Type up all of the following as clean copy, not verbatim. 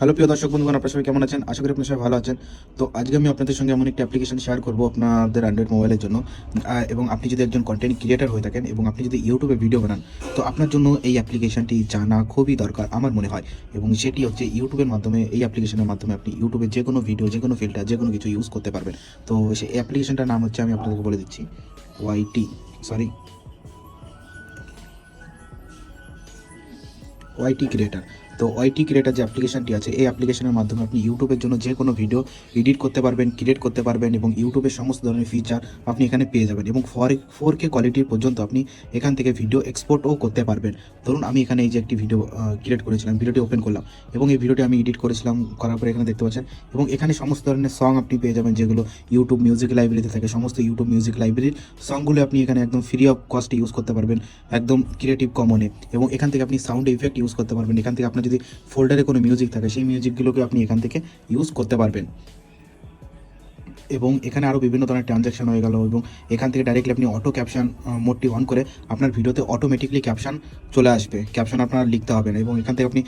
Hello প্রিয় দর্শক বন্ধুগণ, আপনারা সবাই কেমন আছেন? আশা করি আপনারা সবাই ভালো আছেন। তো আজকে আমি আপনাদের সঙ্গে এমন একটি অ্যাপ্লিকেশন শেয়ার করব আপনাদের অ্যান্ড্রয়েড মোবাইলের জন্য। এবং আপনি যদি একজন কন্টেন্ট ক্রিয়েটর হয়ে থাকেন এবং আপনি যদি ইউটিউবে ভিডিও বানান, তো আপনার জন্য এই অ্যাপ্লিকেশনটি জানা খুবই দরকার আমার মনে হয়। এবং সেটি হচ্ছে ইউটিউবের মাধ্যমে, এই অ্যাপ্লিকেশনের মাধ্যমে আপনি ইউটিউবে যে কোনো ভিডিও, যে কোনো ফিল্টার, যে কোনো কিছু ইউজ করতে পারবেন। তো সেই অ্যাপ্লিকেশনটার নাম হচ্ছে, আমি আপনাদেরকে বলে দিচ্ছি, ওয়াইটি সরি ওয়াইটি ক্রিয়েটার। তো ওয়াইটি ক্রিয়েটার যে অ্যাপ্লিকেশনটি আছে, এই অ্যাপ্লিকেশনের মাধ্যমে আপনি ইউটিউবের জন্য যে কোনো ভিডিও এডিট করতে পারবেন, ক্রিয়েট করতে পারবেন এবং ইউটিউবের সমস্ত ধরনের ফিচার আপনি এখানে পেয়ে যাবেন। এবং 4K কোয়ালিটির পর্যন্ত আপনি এখান থেকে ভিডিও এক্সপোর্টও করতে পারবেন। ধরুন আমি এখানে এই যে একটি ভিডিও ক্রিয়েট করেছিলাম, ভিডিওটি ওপেন করলাম এবং এই ভিডিওটি আমি এডিট করেছিলাম, করার পরে এখানে দেখতে পাচ্ছেন। এবং এখানে সমস্ত ধরনের সং আপনি পেয়ে যাবেন, যেগুলো ইউটিউব মিউজিক লাইব্রেরিতে থাকে। সমস্ত ইউটিউব মিউজিক লাইব্রেরির সংগুলো আপনি এখানে একদম ফ্রি অফ কস্টে ইউজ করতে পারবেন, একদম ক্রিয়েটিভ কমনে। এবং এখান থেকে আপনি সাউন্ড ইফেক্ট ইউজ করতে পারবেন। এখান থেকে আপনার যদি ফোল্ডারে কোনো মিউজিক থাকে, সেই মিউজিকগুলোকে আপনি এখান থেকে ইউজ করতে পারবেন। এবং এখানে আরও বিভিন্ন ধরনের ট্রানজ্যাকশন হয়ে গেল। এবং এখান থেকে ডাইরেক্টলি আপনি অটো ক্যাপশন মোডটি অন করে আপনার ভিডিওতে অটোমেটিকলি ক্যাপশন চলে আসবে, ক্যাপশন আপনার লিখতে হবে না। এবং এখান থেকে আপনি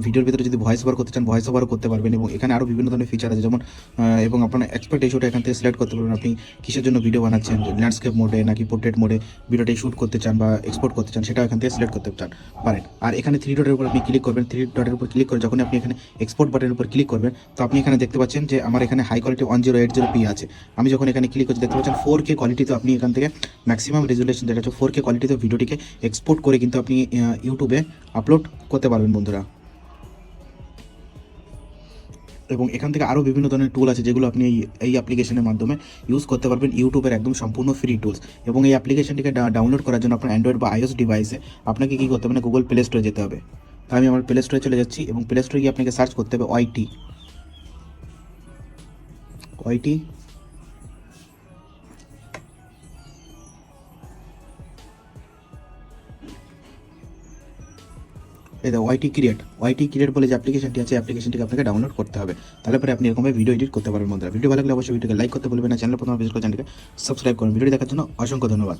ভিডিওর ভিতরে যদি ভয়েস ওভার করতে চান, ভয়েস ওভারও করতে পারবেন। এবং এখানে আরও বিভিন্ন ধরনের ফিচার আছে, যেমন এবং আপনার এক্সপোর্ট ইস্যুটা এখান থেকে সিলেক্ট করতে পারবেন। আপনি কিসের জন্য ভিডিও বানাচ্ছেন, ল্যান্ডস্কেপ মোডে নাকি পোর্ট্রেট মোডে ভিডিওটি শ্যুট করতে চান বা এক্সপোর্ট করতে চান, সেটাও এখান থেকে সিলেক্ট করতে পারেন। আর এখানে থ্রি ডটের উপর আপনি ক্লিক করবেন। থ্রি ডটের উপর ক্লিক করে যখন আপনি এখানে এক্সপোর্ট বাটনের উপর ক্লিক করবেন, তো আপনি এখানে দেখতে পাচ্ছেন যে আমার এখানে হাই কোয়ালিটি 1080p আছে। আমি যখন এখানে ক্লিক করছি, দেখতে পাচ্ছেন 4K কোয়ালিটিতে আপনি এখান থেকে ম্যাক্সিমাম রেজুলেশন যেটা হচ্ছে 4K কোয়ালিটিতে ভিডিওটিকে এক্সপোর্ট করে কিন্তু আপনি ইউটিউবে আপলোড করতে পারবেন বন্ধুরা। এবং এখান থেকে আরও বিভিন্ন ধরনের টুল আছে, যেগুলো আপনি এই অ্যাপ্লিকেশনের মাধ্যমে ইউজ করতে পারবেন, ইউটিউবের একদম সম্পূর্ণ ফ্রি টুলস। এবং এই অ্যাপ্লিকেশনটিকে ডাউনলোড করার জন্য আপনার অ্যান্ড্রয়েড বা আইওএস ডিভাইসে আপনাকে কী করতে হবে না, গুগল প্লে স্টোরে যেতে হবে। তো আমি আমার প্লে স্টোরে চলে যাচ্ছি এবং প্লে স্টোরে গিয়ে আপনাকে সার্চ করতে হবে ওয়াইটি ওয়াইটি এই দেখো ওয়াইটি ক্রিয়েট বলে যে অ্যাপ্লিকেশনটি আছে, অ্যাপ্লিকেশনটিকে আপনাকে ডাউনলোড করতে হবে। তাহলে পরে আপনি এরকমভাবে ভিডিও এডিট করতে পারবেন বন্ধুরা। ভিডিও ভালো লাগলে অবশ্যই ভিডিওকে লাইক করতে বলবেন না, চ্যানেল প্রথমে ভিজিট করে চ্যানেলকে সাবস্ক্রাইব করুন। ভিডিও দেখার জন্য অসংখ্য ধন্যবাদ।